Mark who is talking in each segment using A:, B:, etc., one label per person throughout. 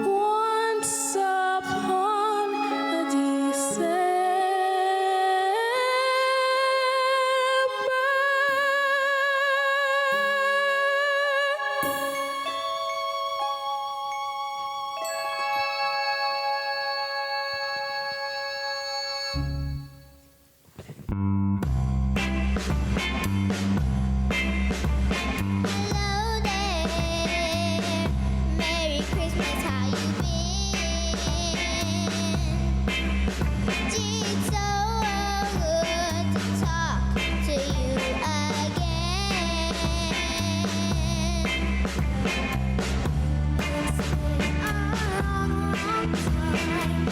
A: Once upon a
B: Hello there, Merry Christmas, how you been? Gee, it's so good to talk to you again. It's been a long, long time.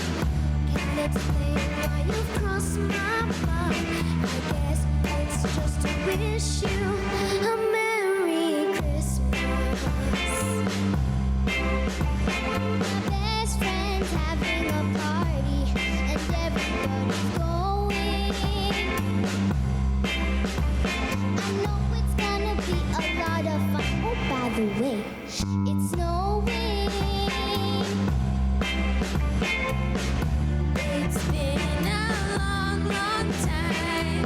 B: Can't explain why you've crossed my mind. I guess it's just to wish you a Merry Christmas. My best friend's having a party and everybody's going. I know it's gonna be a lot of fun. Oh, by the way, it's snowing. It's been a long, long time.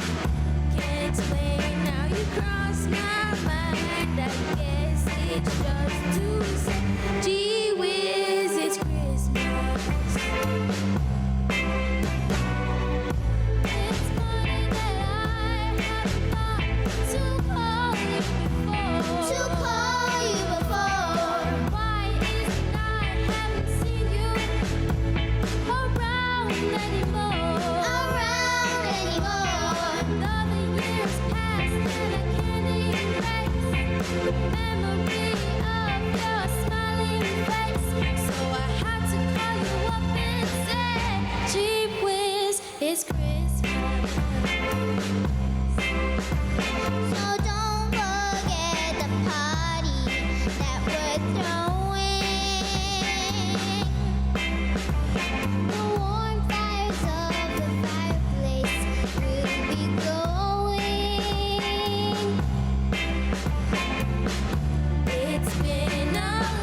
B: Can't explain how you cross my mind. I guess it's just to say, gee whiz, it's Christmas. It's funny that I haven't thought to call you before. Why is it I haven't seen you around anymore? Another year's passed and I can't erase the memory of your smiling face. So I had to call you up and say, gee whiz, it's Christmas. So don't forget the party that we're throwing. The warm fires of the fireplace will be glowing. It's been a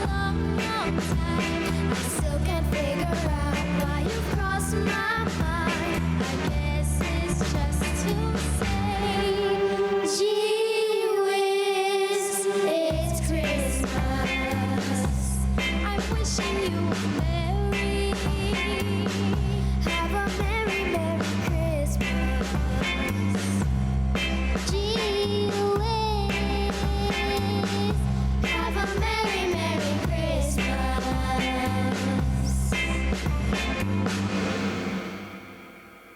B: long, long time. I still can't figure out why you crossed my mind. I guess it's just to say, gee whiz, it's Christmas. I'm wishing you a